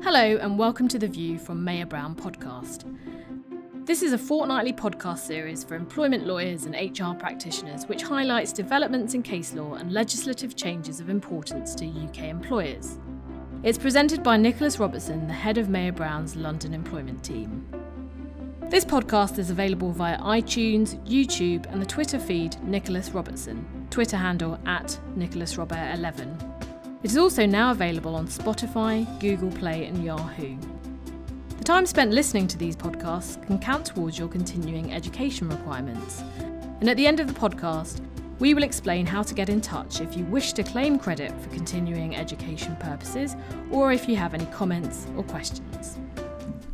Hello and welcome to The View from Mayor Brown podcast. This is a fortnightly podcast series for employment lawyers and HR practitioners which highlights developments in case law and legislative changes of importance to UK employers. It's presented by Nicholas Robertson, the head of Mayor Brown's London employment team. This podcast is available via iTunes, YouTube and the Twitter feed Nicholas Robertson, Twitter handle @NicholasRobert11. It is also now available on Spotify, Google Play and Yahoo. The time spent listening to these podcasts can count towards your continuing education requirements. And at the end of the podcast, we will explain how to get in touch if you wish to claim credit for continuing education purposes or if you have any comments or questions.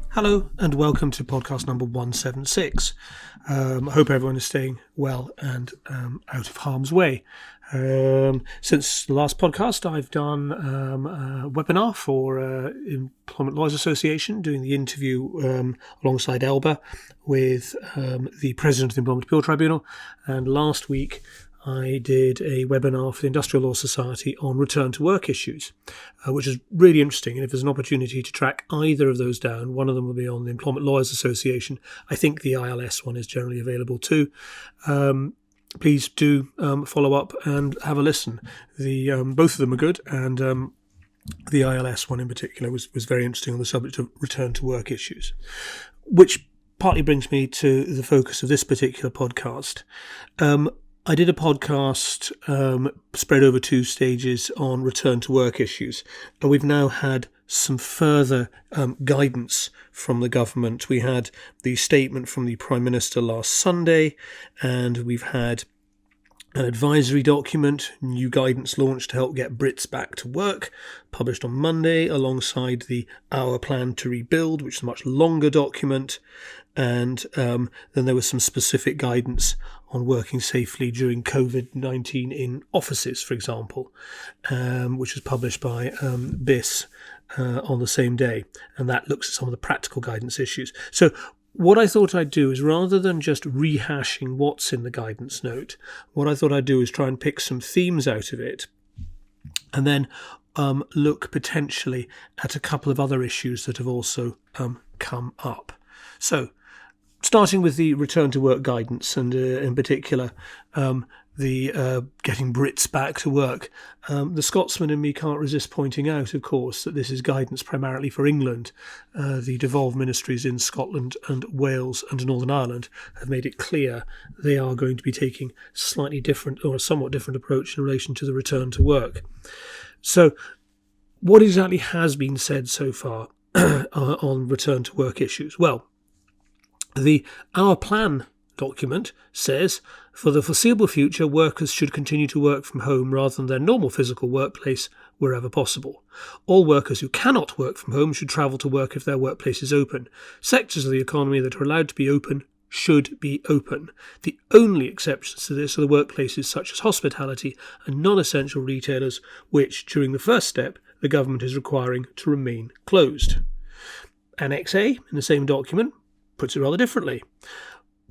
Hello and welcome to podcast number 176. I hope everyone is staying well and out of harm's way. Since the last podcast, I've done a webinar for Employment Lawyers Association, doing the interview alongside Elba with the President of the Employment Appeal Tribunal. And last week, I did a webinar for the Industrial Law Society on return to work issues, which is really interesting. And if there's an opportunity to track either of those down, one of them will be on the Employment Lawyers Association. I think the ILS one is generally available too. Please do follow up and have a listen. Both of them are good, and the ILS one in particular was very interesting on the subject of return to work issues, which partly brings me to the focus of this particular podcast. I did a podcast spread over 2 stages on return to work issues, and we've now had some further guidance from the government. We had the statement from the Prime Minister last Sunday, and we've had an advisory document, new guidance launched to help get Brits back to work, published on Monday, alongside the Our Plan to Rebuild, which is a much longer document. And then there was some specific guidance on working safely during COVID-19 in offices, for example, which was published by BIS on the same day. And that looks at some of the practical guidance issues. So what I thought I'd do is, rather than just rehashing what's in the guidance note, what I thought I'd do is try and pick some themes out of it and then look potentially at a couple of other issues that have also come up. So, starting with the return to work guidance, and in particular the getting Brits back to work. The Scotsman in me can't resist pointing out, of course, that this is guidance primarily for England. The devolved ministries in Scotland and Wales and Northern Ireland have made it clear they are going to be taking slightly different or a somewhat different approach in relation to the return to work. So what exactly has been said so far on return to work issues? Well, the Our Plan document says, for the foreseeable future, workers should continue to work from home rather than their normal physical workplace wherever possible. All workers who cannot work from home should travel to work if their workplace is open. Sectors of the economy that are allowed to be open should be open. The only exceptions to this are the workplaces such as hospitality and non-essential retailers, which, during the first step, the government is requiring to remain closed. Annex A, in the same document, puts it rather differently.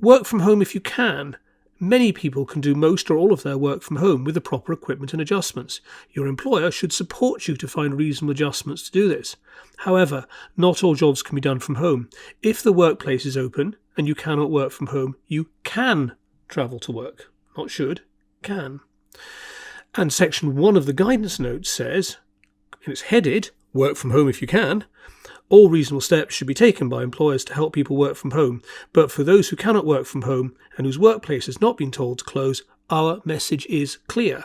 Work from home if you can. Many people can do most or all of their work from home with the proper equipment and adjustments. Your employer should support you to find reasonable adjustments to do this. However, not all jobs can be done from home. If the workplace is open and you cannot work from home, you can travel to work. Not should, can. And section 1 of the guidance note says, and it's headed, work from home if you can, all reasonable steps should be taken by employers to help people work from home, but for those who cannot work from home and whose workplace has not been told to close, our message is clear.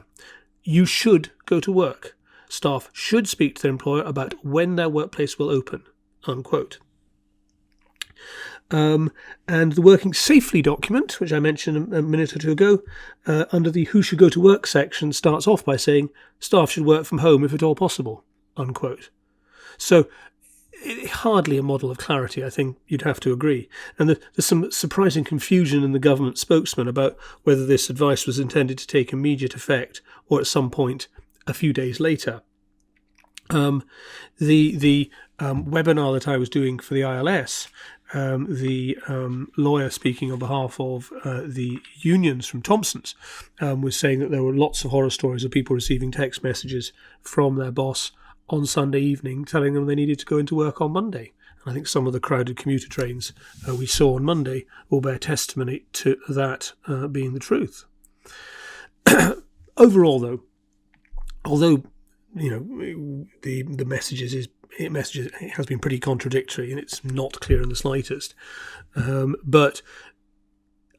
You should go to work. Staff should speak to their employer about when their workplace will open, unquote. And the Working Safely document, which I mentioned a minute or two ago, under the Who Should Go to Work section, starts off by saying staff should work from home if at all possible, unquote. So, hardly a model of clarity, I think you'd have to agree. And there's some surprising confusion in the government spokesman about whether this advice was intended to take immediate effect or at some point a few days later. The webinar that I was doing for the ILS, the lawyer speaking on behalf of the unions from Thompson's was saying that there were lots of horror stories of people receiving text messages from their boss on Sunday evening telling them they needed to go into work on Monday. And I think some of the crowded commuter trains we saw on Monday will bear testimony to that being the truth. Overall, though, although the messages it has been pretty contradictory and it's not clear in the slightest, but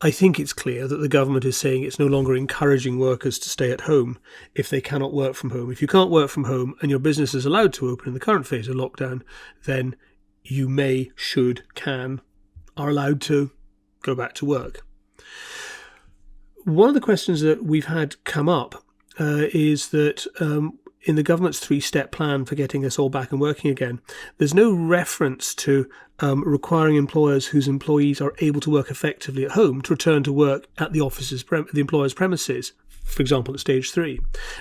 I think it's clear that the government is saying it's no longer encouraging workers to stay at home if they cannot work from home. If you can't work from home and your business is allowed to open in the current phase of lockdown, then you may, should, can, are allowed to go back to work. One of the questions that we've had come up is that in the government's 3-step plan for getting us all back and working again, there's no reference to requiring employers whose employees are able to work effectively at home to return to work at the employer's premises, for example, at stage 3.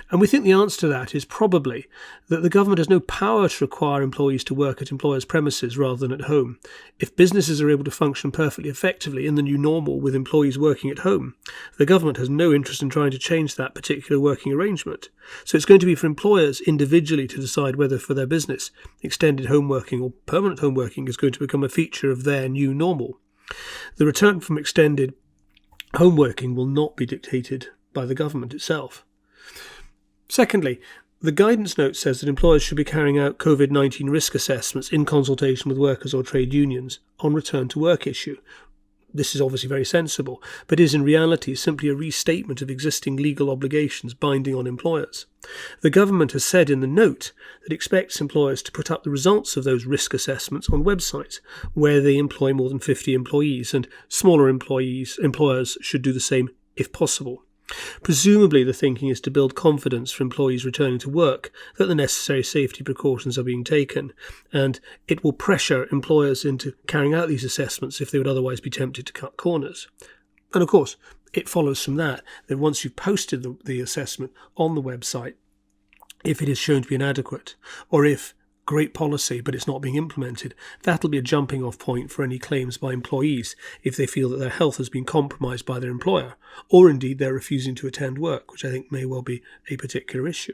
And we think the answer to that is probably that the government has no power to require employees to work at employers' premises rather than at home. If businesses are able to function perfectly effectively in the new normal with employees working at home, the government has no interest in trying to change that particular working arrangement. So it's going to be for employers individually to decide whether for their business extended home working or permanent home working is going to become a feature of their new normal. The return from extended home working will not be dictated by the government itself. Secondly, the guidance note says that employers should be carrying out COVID-19 risk assessments in consultation with workers or trade unions on return to work issue. This is obviously very sensible, but is in reality simply a restatement of existing legal obligations binding on employers. The government has said in the note that it expects employers to put up the results of those risk assessments on websites where they employ more than 50 employees, and smaller employers should do the same if possible. Presumably the thinking is to build confidence for employees returning to work that the necessary safety precautions are being taken, and it will pressure employers into carrying out these assessments if they would otherwise be tempted to cut corners. And of course, it follows from that once you've posted the assessment on the website, if it is shown to be inadequate, or if great policy but it's not being implemented, that'll be a jumping off point for any claims by employees if they feel that their health has been compromised by their employer, or indeed they're refusing to attend work, which I think may well be a particular issue.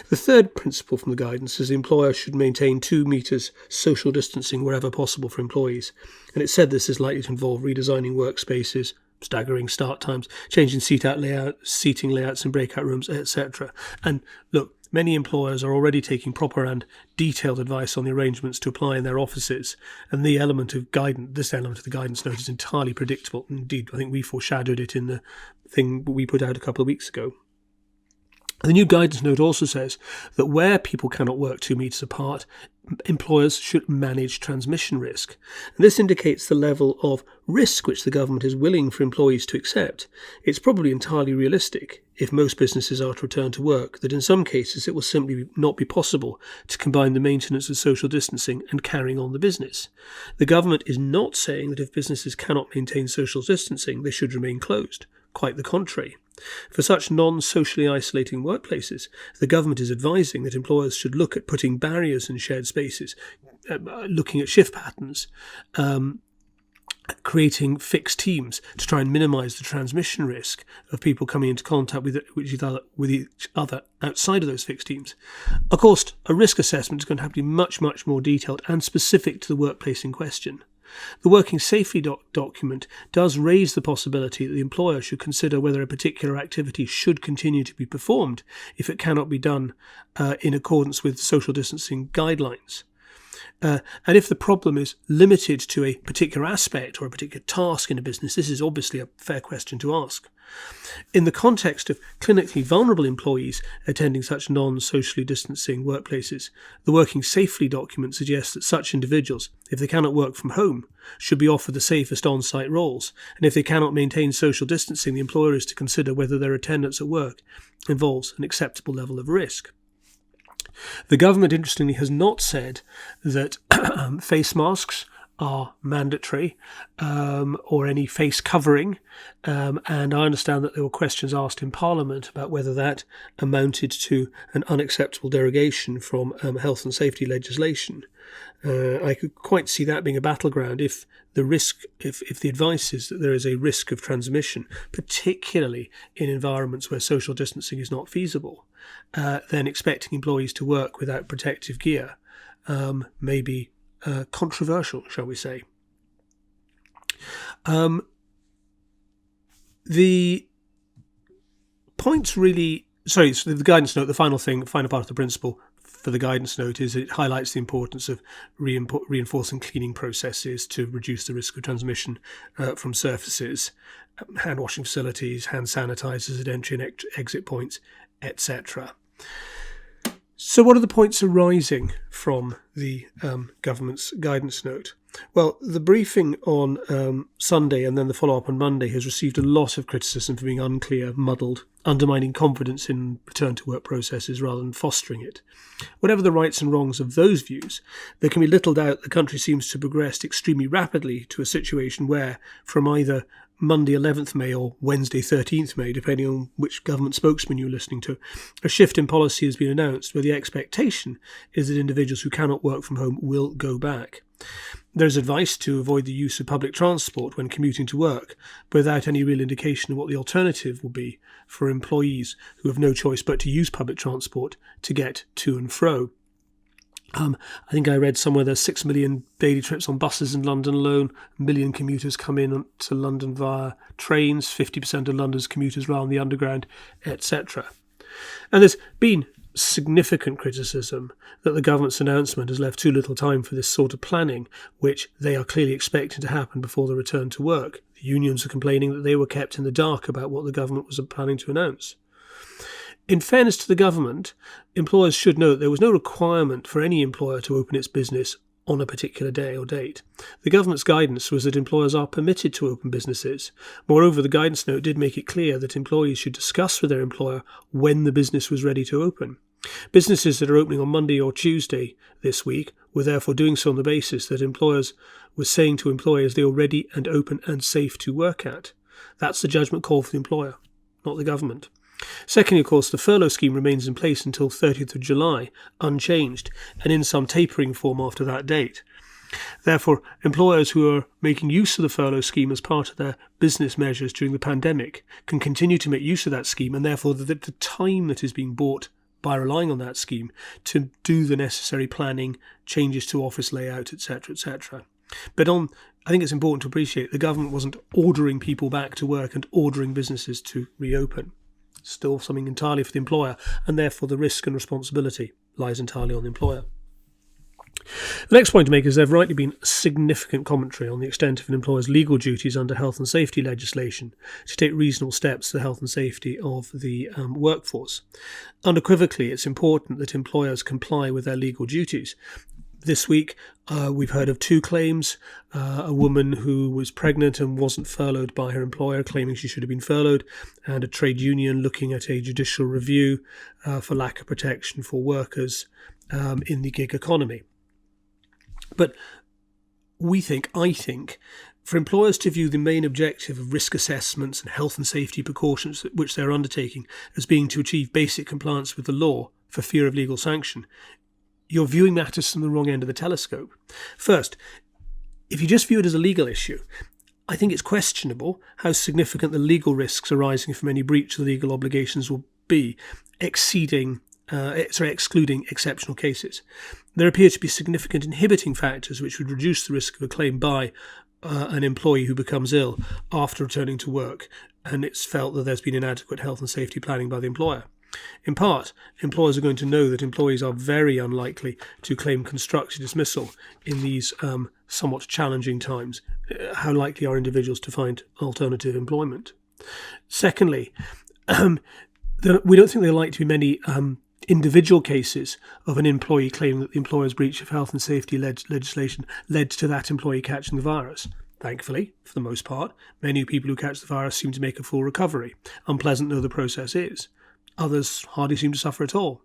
The third principle from the guidance is the employer should maintain 2 metres social distancing wherever possible for employees, and it said this is likely to involve redesigning workspaces, staggering start times, changing seating layouts in breakout rooms, etc. And look, many employers are already taking proper and detailed advice on the arrangements to apply in their offices, and this element of the guidance note is entirely predictable. Indeed, I think we foreshadowed it in the thing we put out a couple of weeks ago. The new guidance note also says that where people cannot work 2 metres apart, employers should manage transmission risk. And this indicates the level of risk which the government is willing for employees to accept. It's probably entirely realistic, if most businesses are to return to work, that in some cases it will simply not be possible to combine the maintenance of social distancing and carrying on the business. The government is not saying that if businesses cannot maintain social distancing, they should remain closed. Quite the contrary. For such non-socially isolating workplaces, the government is advising that employers should look at putting barriers in shared spaces, looking at shift patterns, creating fixed teams to try and minimise the transmission risk of people coming into contact with each other outside of those fixed teams. Of course, a risk assessment is going to have to be much, much more detailed and specific to the workplace in question. The Working Safely document does raise the possibility that the employer should consider whether a particular activity should continue to be performed if it cannot be done in accordance with social distancing guidelines. And if the problem is limited to a particular aspect or a particular task in a business, this is obviously a fair question to ask. In the context of clinically vulnerable employees attending such non-socially distancing workplaces, the Working Safely document suggests that such individuals, if they cannot work from home, should be offered the safest on-site roles, and if they cannot maintain social distancing, the employer is to consider whether their attendance at work involves an acceptable level of risk. The government, interestingly, has not said that face masks are mandatory or any face covering, and I understand that there were questions asked in Parliament about whether that amounted to an unacceptable derogation from health and safety legislation. I could quite see that being a battleground if the advice is that there is a risk of transmission, particularly in environments where social distancing is not feasible. then expecting employees to work without protective gear may be controversial, shall we say. The points really... so the guidance note, the final part of the principle for the guidance note is it highlights the importance of reinforcing cleaning processes to reduce the risk of transmission from surfaces, hand washing facilities, hand sanitizers at entry and exit points, etc. So what are the points arising from the government's guidance note? Well, the briefing on Sunday and then the follow-up on Monday has received a lot of criticism for being unclear, muddled, undermining confidence in return-to-work processes rather than fostering it. Whatever the rights and wrongs of those views, there can be little doubt the country seems to have progressed extremely rapidly to a situation where, from either Monday 11th May or Wednesday 13th May, depending on which government spokesman you're listening to, a shift in policy has been announced where the expectation is that individuals who cannot work from home will go back. There's advice to avoid the use of public transport when commuting to work, but without any real indication of what the alternative will be for employees who have no choice but to use public transport to get to and fro. I think I read somewhere there's 6 million daily trips on buses in London alone, 1 million commuters come in to London via trains, 50% of London's commuters rely on the underground, etc. And there's been significant criticism that the government's announcement has left too little time for this sort of planning, which they are clearly expecting to happen before the return to work. The unions are complaining that they were kept in the dark about what the government was planning to announce. In fairness to the government, employers should know that there was no requirement for any employer to open its business on a particular day or date. The government's guidance was that employers are permitted to open businesses. Moreover, the guidance note did make it clear that employees should discuss with their employer when the business was ready to open. Businesses that are opening on Monday or Tuesday this week were therefore doing so on the basis that employers were saying to employers they were ready and open and safe to work at. That's the judgment call for the employer, not the government. Secondly, of course, the furlough scheme remains in place until 30th of July, unchanged, and in some tapering form after that date. Therefore, employers who are making use of the furlough scheme as part of their business measures during the pandemic can continue to make use of that scheme, and therefore the time that is being bought by relying on that scheme to do the necessary planning, changes to office layout, etc., etc. But I think it's important to appreciate the government wasn't ordering people back to work and ordering businesses to reopen. Still something entirely for the employer, and therefore the risk and responsibility lies entirely on the employer. The next point to make is there have rightly been significant commentary on the extent of an employer's legal duties under health and safety legislation to take reasonable steps to the health and safety of the workforce. Unequivocally, it's important that employers comply with their legal duties. This week, we've heard of 2 claims. A woman who was pregnant and wasn't furloughed by her employer, claiming she should have been furloughed, and a trade union looking at a judicial review for lack of protection for workers in the gig economy. But I think, for employers to view the main objective of risk assessments and health and safety precautions which they're undertaking as being to achieve basic compliance with the law for fear of legal sanction, you're viewing matters from the wrong end of the telescope. First, if you just view it as a legal issue, I think it's questionable how significant the legal risks arising from any breach of the legal obligations will be, excluding exceptional cases. There appear to be significant inhibiting factors which would reduce the risk of a claim by an employee who becomes ill after returning to work, and it's felt that there's been inadequate health and safety planning by the employer. In part, employers are going to know that employees are very unlikely to claim constructive dismissal in these somewhat challenging times. How likely are individuals to find alternative employment? Secondly, we don't think there are likely to be many individual cases of an employee claiming that the employer's breach of health and safety legislation led to that employee catching the virus. Thankfully, for the most part, many people who catch the virus seem to make a full recovery, unpleasant though the process is. Others hardly seem to suffer at all.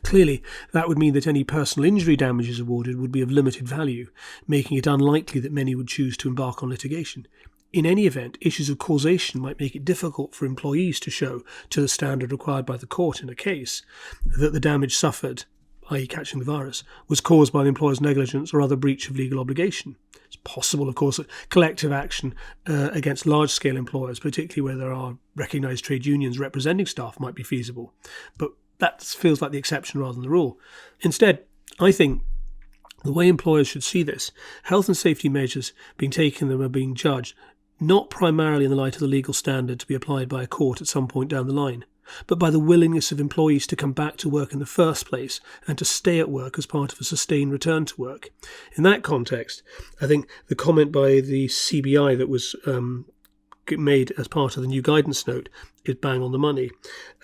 Clearly, that would mean that any personal injury damages awarded would be of limited value, making it unlikely that many would choose to embark on litigation. In any event, issues of causation might make it difficult for employees to show, to the standard required by the court in a case, that the damage suffered, i.e. catching the virus, was caused by the employer's negligence or other breach of legal obligation. It's possible, of course, that collective action against large-scale employers, particularly where there are recognised trade unions representing staff, might be feasible. But that feels like the exception rather than the rule. Instead, I think the way employers should see this, health and safety measures being taken them are being judged not primarily in the light of the legal standard to be applied by a court at some point down the line, but by the willingness of employees to come back to work in the first place and to stay at work as part of a sustained return to work. In that context, I think the comment by the CBI that was made as part of the new guidance note is bang on the money.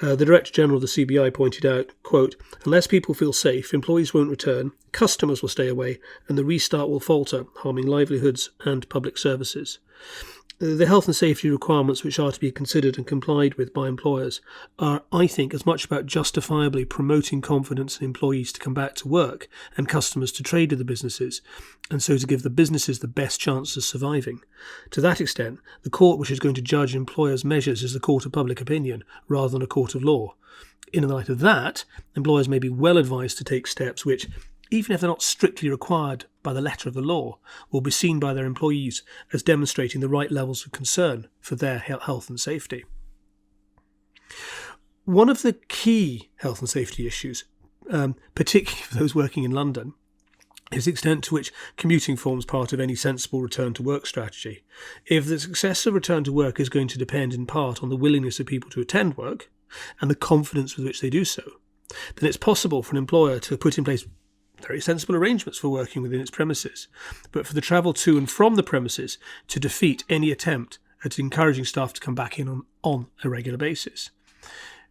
The Director General of the CBI pointed out, quote, "Unless people feel safe, employees won't return, customers will stay away, and the restart will falter, harming livelihoods and public services." The health and safety requirements which are to be considered and complied with by employers are, I think, as much about justifiably promoting confidence in employees to come back to work and customers to trade with the businesses, and so to give the businesses the best chance of surviving. To that extent, the court which is going to judge employers' measures is the court of public opinion rather than a court of law. In the light of that, employers may be well advised to take steps which, even if they're not strictly required by the letter of the law, will be seen by their employees as demonstrating the right levels of concern for their health and safety. One of the key health and safety issues, particularly for those working in London, is the extent to which commuting forms part of any sensible return to work strategy. If the success of return to work is going to depend in part on the willingness of people to attend work and the confidence with which they do so, then it's possible for an employer to put in place very sensible arrangements for working within its premises, but for the travel to and from the premises to defeat any attempt at encouraging staff to come back in on a regular basis.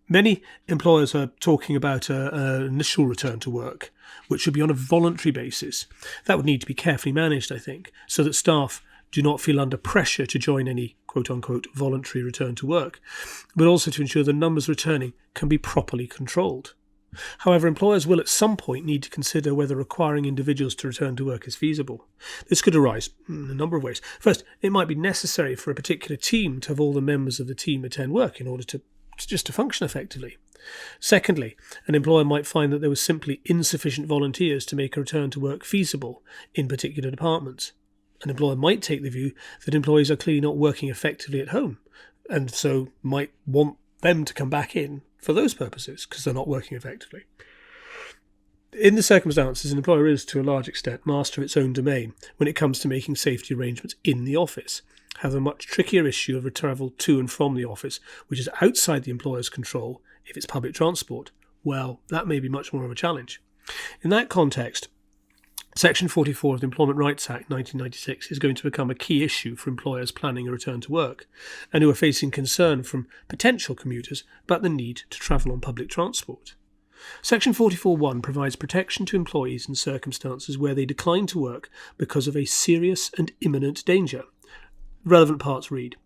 Many employers are talking about an initial return to work, which should be on a voluntary basis. That would need to be carefully managed, I think, so that staff do not feel under pressure to join any quote-unquote voluntary return to work, but also to ensure the numbers returning can be properly controlled. However, employers will at some point need to consider whether requiring individuals to return to work is feasible. This could arise in a number of ways. First, it might be necessary for a particular team to have all the members of the team attend work in order to function effectively. Secondly, an employer might find that there was simply insufficient volunteers to make a return to work feasible in particular departments. An employer might take the view that employees are clearly not working effectively at home, and so might want them to come back in for those purposes because they're not working effectively. In the circumstances, an employer is, to a large extent, master of its own domain when it comes to making safety arrangements in the office. Have a much trickier issue of travel to and from the office, which is outside the employer's control. If it's public transport, well, that may be much more of a challenge. In that context, Section 44 of the Employment Rights Act 1996 is going to become a key issue for employers planning a return to work and who are facing concern from potential commuters about the need to travel on public transport. Section 44(1) provides protection to employees in circumstances where they decline to work because of a serious and imminent danger. Relevant parts read: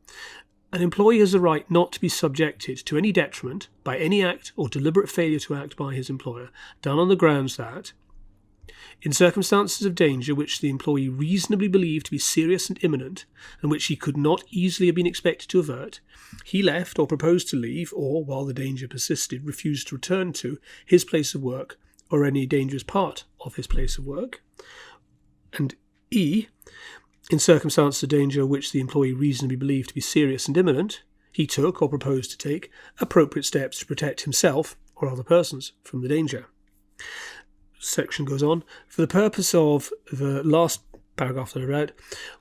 An employee has the right not to be subjected to any detriment by any act or deliberate failure to act by his employer done on the grounds that, in circumstances of danger which the employee reasonably believed to be serious and imminent, and which he could not easily have been expected to avert, he left or proposed to leave, or, while the danger persisted, refused to return to his place of work or any dangerous part of his place of work. And E, in circumstances of danger which the employee reasonably believed to be serious and imminent, he took or proposed to take appropriate steps to protect himself or other persons from the danger. Section goes on, for the purpose of the last paragraph that I read,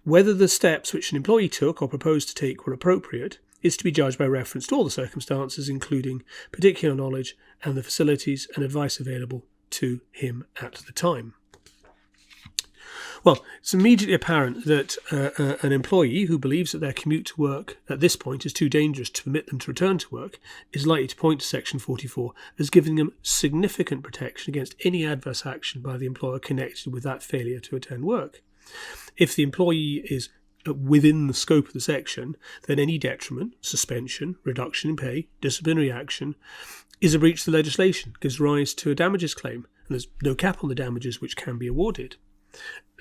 whether the steps which an employee took or proposed to take were appropriate is to be judged by reference to all the circumstances, including particular knowledge and the facilities and advice available to him at the time. Well, it's immediately apparent that an employee who believes that their commute to work at this point is too dangerous to permit them to return to work is likely to point to Section 44 as giving them significant protection against any adverse action by the employer connected with that failure to attend work. If the employee is within the scope of the section, then any detriment, suspension, reduction in pay, disciplinary action is a breach of the legislation, gives rise to a damages claim, and there's no cap on the damages which can be awarded.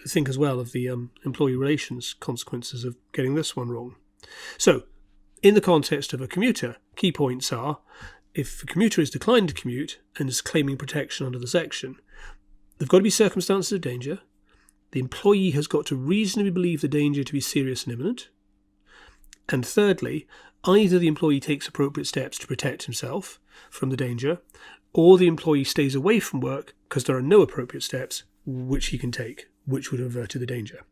Think as well of the employee relations consequences of getting this one wrong. So, in the context of a commuter, key points are, if a commuter is declined to commute and is claiming protection under the section, there've got to be circumstances of danger, the employee has got to reasonably believe the danger to be serious and imminent. And thirdly, either the employee takes appropriate steps to protect himself from the danger, or the employee stays away from work because there are no appropriate steps which he can take, which would have averted the danger.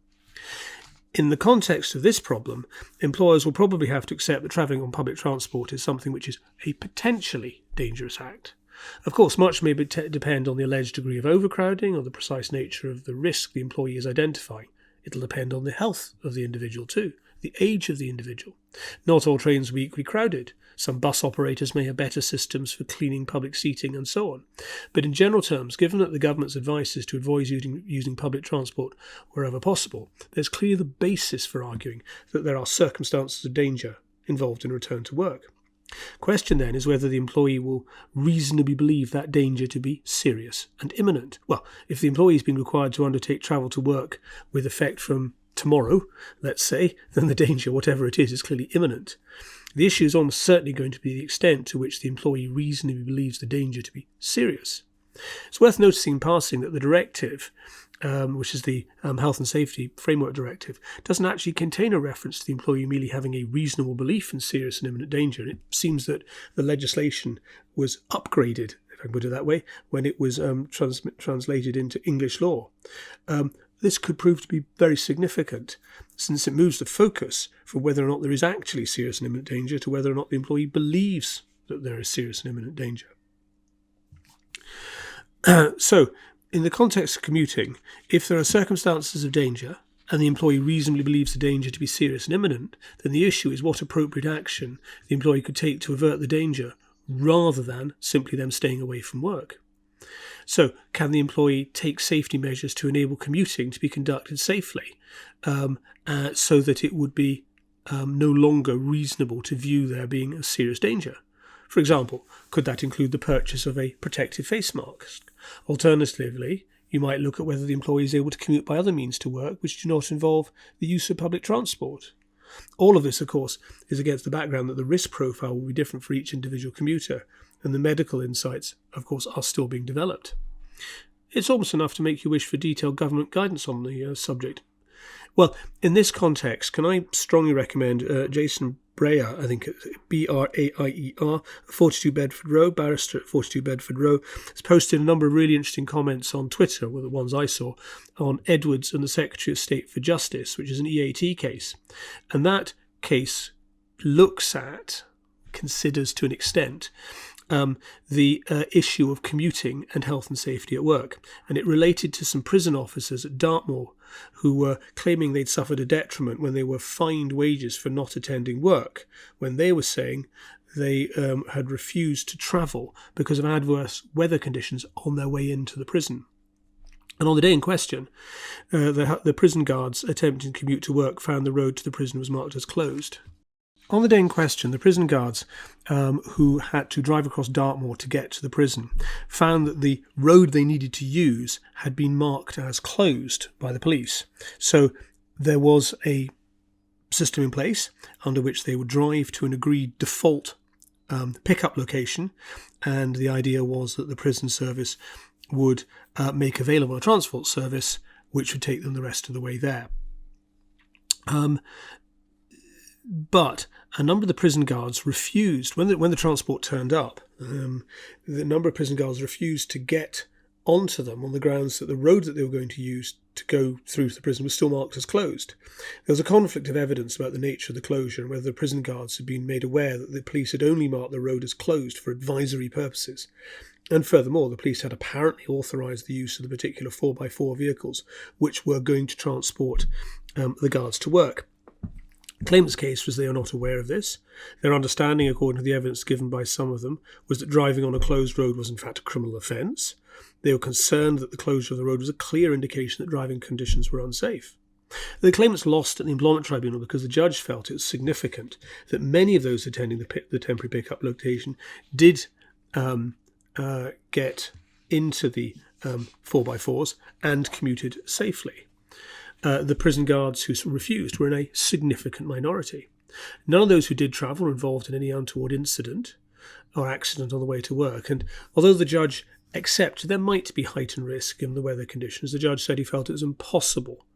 In the context of this problem, employers will probably have to accept that travelling on public transport is something which is a potentially dangerous act. Of course, much may depend on the alleged degree of overcrowding or the precise nature of the risk the employee is identifying. It'll depend on the health of the individual too, the age of the individual. Not all trains will be equally crowded. Some bus operators may have better systems for cleaning public seating and so on. But in general terms, given that the government's advice is to avoid using public transport wherever possible, there's clearly the basis for arguing that there are circumstances of danger involved in return to work. Question then is whether the employee will reasonably believe that danger to be serious and imminent. Well, if the employee is being required to undertake travel to work with effect from tomorrow, let's say, then the danger, whatever it is clearly imminent. The issue is almost certainly going to be the extent to which the employee reasonably believes the danger to be serious. It's worth noticing in passing that the directive, which is the Health and Safety Framework Directive, doesn't actually contain a reference to the employee merely having a reasonable belief in serious and imminent danger. It seems that the legislation was upgraded, if I can put it that way, when it was translated into English law. This could prove to be very significant, since it moves the focus from whether or not there is actually serious and imminent danger to whether or not the employee believes that there is serious and imminent danger. So, in the context of commuting, if there are circumstances of danger and the employee reasonably believes the danger to be serious and imminent, then the issue is what appropriate action the employee could take to avert the danger rather than simply them staying away from work. So, can the employee take safety measures to enable commuting to be conducted safely so that it would be no longer reasonable to view there being a serious danger? For example, could that include the purchase of a protective face mask? Alternatively, you might look at whether the employee is able to commute by other means to work which do not involve the use of public transport. All of this, of course, is against the background that the risk profile will be different for each individual commuter, and the medical insights, of course, are still being developed. It's almost enough to make you wish for detailed government guidance on the subject. Well, in this context, can I strongly recommend Jason Breyer, I think it's Braier, 42 Bedford Row, barrister at 42 Bedford Row, has posted a number of really interesting comments on Twitter, well, the ones I saw, on Edwards and the Secretary of State for Justice, which is an EAT case. And that case considers to an extent, the issue of commuting and health and safety at work. And it related to some prison officers at Dartmoor who were claiming they'd suffered a detriment when they were fined wages for not attending work, when they were saying they had refused to travel because of adverse weather conditions on their way into the prison. And on the day in question, the prison guards attempting to commute to work found the road to the prison was marked as closed. On the day in question, the prison guards who had to drive across Dartmoor to get to the prison found that the road they needed to use had been marked as closed by the police. So there was a system in place under which they would drive to an agreed default pickup location, and the idea was that the prison service would make available a transport service which would take them the rest of the way there. But a number of the prison guards refused, when the transport turned up, the number of prison guards refused to get onto them on the grounds that the road that they were going to use to go through to the prison was still marked as closed. There was a conflict of evidence about the nature of the closure and whether the prison guards had been made aware that the police had only marked the road as closed for advisory purposes. And furthermore, the police had apparently authorised the use of the particular 4x4 vehicles which were going to transport the guards to work. The claimant's case was they are not aware of this. Their understanding, according to the evidence given by some of them, was that driving on a closed road was in fact a criminal offence. They were concerned that the closure of the road was a clear indication that driving conditions were unsafe. The claimants lost at the employment tribunal because the judge felt it was significant that many of those attending the temporary pickup location did get into the 4x4s and commuted safely. The prison guards who refused were in a significant minority. None of those who did travel were involved in any untoward incident or accident on the way to work, and although the judge except there might be heightened risk given the weather conditions. The judge said he felt it was impossible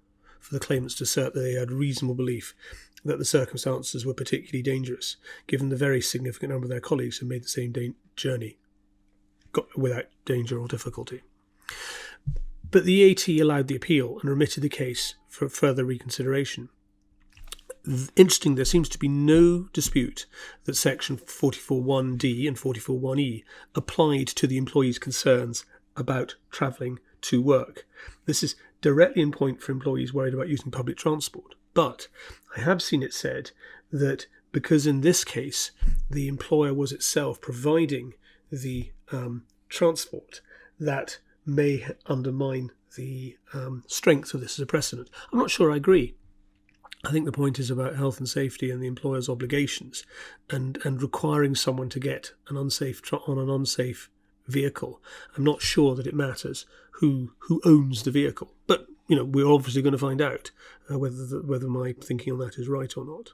for the claimants to assert that they had reasonable belief that the circumstances were particularly dangerous, given the very significant number of their colleagues who made the same journey without danger or difficulty. But the AT allowed the appeal and remitted the case for further reconsideration. Interesting, there seems to be no dispute that Section 44.1d and 44.1e applied to the employee's concerns about travelling to work. This is directly in point for employees worried about using public transport. But I have seen it said that because in this case the employer was itself providing the transport, that may undermine the strength of this as a precedent. I'm not sure I agree. I think the point is about health and safety and the employer's obligations, and requiring someone to get on an unsafe vehicle. I'm not sure that it matters who owns the vehicle, but we're obviously going to find out whether my thinking on that is right or not.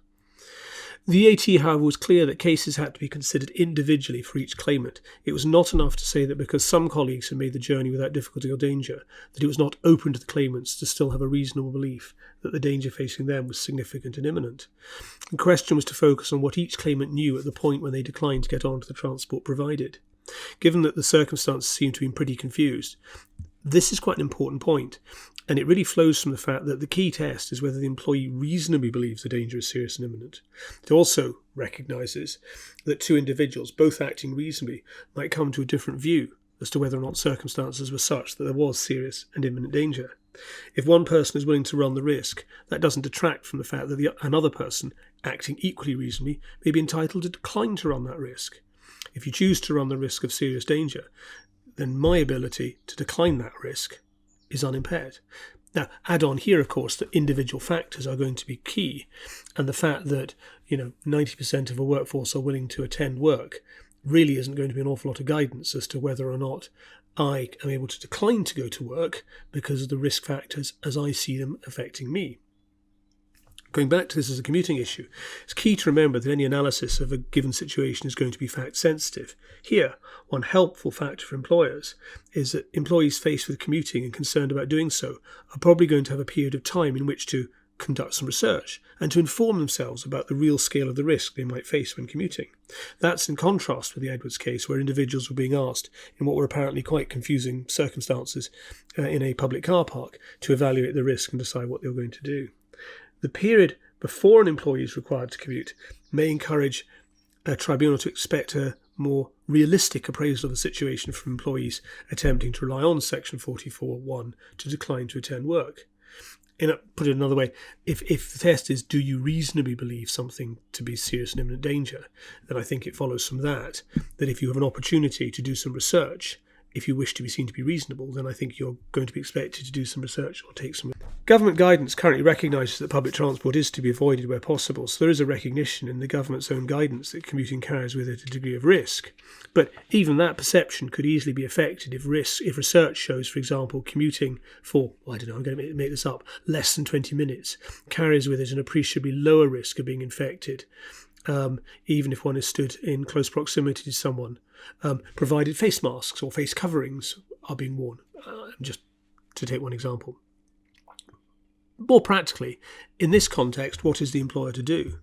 The AT, however, was clear that cases had to be considered individually for each claimant. It was not enough to say that because some colleagues had made the journey without difficulty or danger, that it was not open to the claimants to still have a reasonable belief that the danger facing them was significant and imminent. The question was to focus on what each claimant knew at the point when they declined to get onto the transport provided. Given that the circumstances seemed to be pretty confused, this is quite an important point, and it really flows from the fact that the key test is whether the employee reasonably believes the danger is serious and imminent. It also recognises that two individuals, both acting reasonably, might come to a different view as to whether or not circumstances were such that there was serious and imminent danger. If one person is willing to run the risk, that doesn't detract from the fact that another person, acting equally reasonably, may be entitled to decline to run that risk. If you choose to run the risk of serious danger, then my ability to decline that risk is unimpaired. Now, add on here, of course, that individual factors are going to be key, and the fact that 90% of a workforce are willing to attend work really isn't going to be an awful lot of guidance as to whether or not I am able to decline to go to work because of the risk factors as I see them affecting me. Going back to this as a commuting issue, it's key to remember that any analysis of a given situation is going to be fact-sensitive. Here, one helpful factor for employers is that employees faced with commuting and concerned about doing so are probably going to have a period of time in which to conduct some research and to inform themselves about the real scale of the risk they might face when commuting. That's in contrast with the Edwards case, where individuals were being asked, in what were apparently quite confusing circumstances in a public car park, to evaluate the risk and decide what they were going to do. The period before an employee is required to commute may encourage a tribunal to expect a more realistic appraisal of the situation from employees attempting to rely on Section 44.1 to decline to attend work. Put it another way, if the test is, do you reasonably believe something to be serious and imminent danger, then I think it follows from that if you have an opportunity to do some research, if you wish to be seen to be reasonable, then I think you're going to be expected to do some research or take some. Government guidance currently recognises that public transport is to be avoided where possible, so there is a recognition in the government's own guidance that commuting carries with it a degree of risk. But even that perception could easily be affected if research shows, for example, commuting for, I'm going to make this up, less than 20 minutes carries with it an appreciably lower risk of being infected, even if one is stood in close proximity to someone, provided face masks or face coverings are being worn, just to take one example. More practically, in this context, what is the employer to do?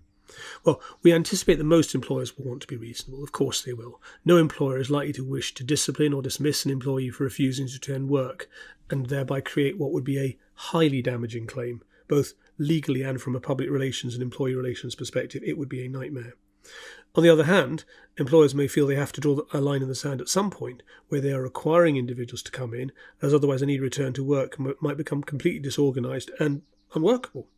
Well, we anticipate that most employers will want to be reasonable. Of course they will. No employer is likely to wish to discipline or dismiss an employee for refusing to attend work and thereby create what would be a highly damaging claim, both legally and from a public relations and employee relations perspective. It would be a nightmare. On the other hand, employers may feel they have to draw a line in the sand at some point where they are requiring individuals to come in, as otherwise any return to work might become completely disorganised and unworkable.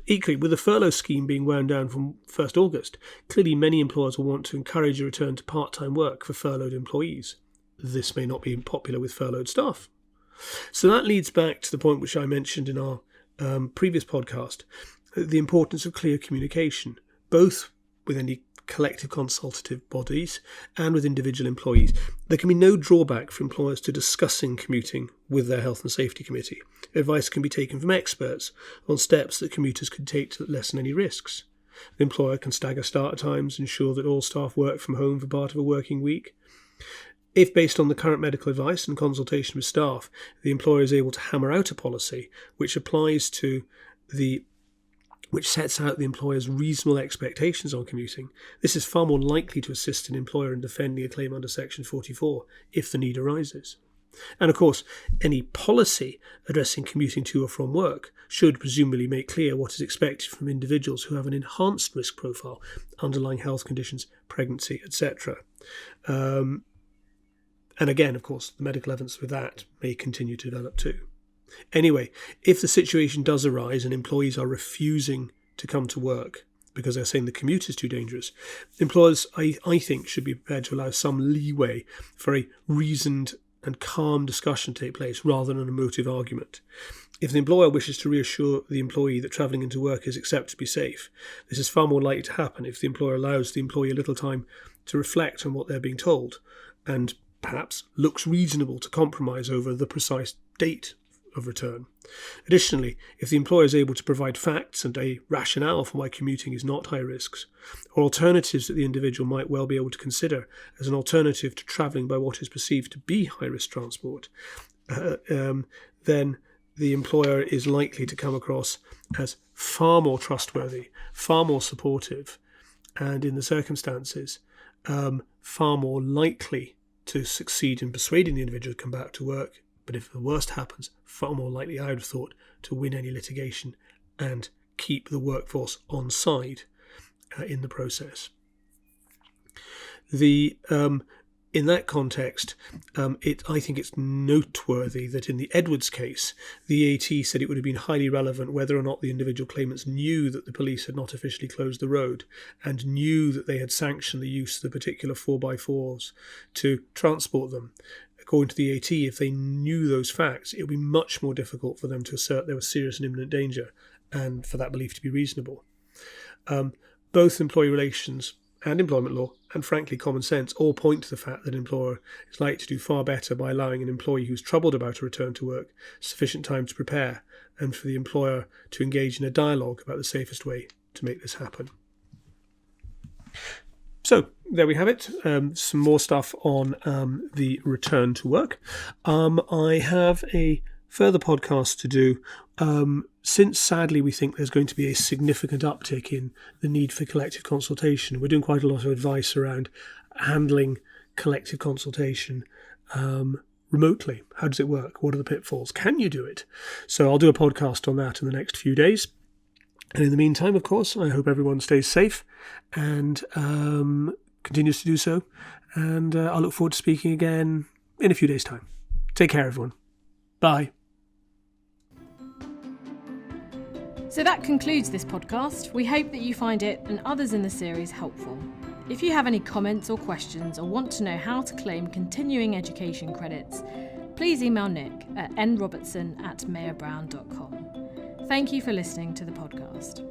Equally, with the furlough scheme being wound down from 1st August, clearly many employers will want to encourage a return to part-time work for furloughed employees. This may not be popular with furloughed staff. So that leads back to the point which I mentioned in our previous podcast, the importance of clear communication, both with any collective consultative bodies and with individual employees. There can be no drawback for employers to discussing commuting with their health and safety committee. Advice can be taken from experts on steps that commuters could take to lessen any risks. The employer can stagger start times, ensure that all staff work from home for part of a working week. If, based on the current medical advice and consultation with staff, the employer is able to hammer out a policy which sets out the employer's reasonable expectations on commuting, this is far more likely to assist an employer in defending a claim under Section 44 if the need arises. And of course, any policy addressing commuting to or from work should presumably make clear what is expected from individuals who have an enhanced risk profile, underlying health conditions, pregnancy, etc. And again, of course, the medical evidence with that may continue to develop too. Anyway, if the situation does arise and employees are refusing to come to work because they're saying the commute is too dangerous, employers, I think, should be prepared to allow some leeway for a reasoned and calm discussion to take place rather than an emotive argument. If the employer wishes to reassure the employee that travelling into work is acceptably safe, this is far more likely to happen if the employer allows the employee a little time to reflect on what they're being told and perhaps looks reasonable to compromise over the precise date of return. Additionally, if the employer is able to provide facts and a rationale for why commuting is not high risks, or alternatives that the individual might well be able to consider as an alternative to travelling by what is perceived to be high-risk transport, then the employer is likely to come across as far more trustworthy, far more supportive, and in the circumstances, far more likely to succeed in persuading the individual to come back to work. But if the worst happens, far more likely, I would have thought, to win any litigation and keep the workforce on side in the process. In that context, I think it's noteworthy that in the Edwards case, the AT said it would have been highly relevant whether or not the individual claimants knew that the police had not officially closed the road and knew that they had sanctioned the use of the particular 4x4s to transport them. According to the AT, if they knew those facts, it would be much more difficult for them to assert there was serious and imminent danger and for that belief to be reasonable. Both employee relations and employment law, and frankly common sense, all point to the fact that an employer is likely to do far better by allowing an employee who's troubled about a return to work sufficient time to prepare and for the employer to engage in a dialogue about the safest way to make this happen. So there we have it. Some more stuff on the return to work. I have a further podcast to do. Since sadly we think there's going to be a significant uptick in the need for collective consultation, we're doing quite a lot of advice around handling collective consultation remotely. How does it work? What are the pitfalls? Can you do it? So I'll do a podcast on that in the next few days. And in the meantime, of course, I hope everyone stays safe and continues to do so. And I look forward to speaking again in a few days' time. Take care, everyone. Bye. So that concludes this podcast. We hope that you find it and others in the series helpful. If you have any comments or questions or want to know how to claim continuing education credits, please email Nick at nrobertson@mayorbrown.com. Thank you for listening to the podcast.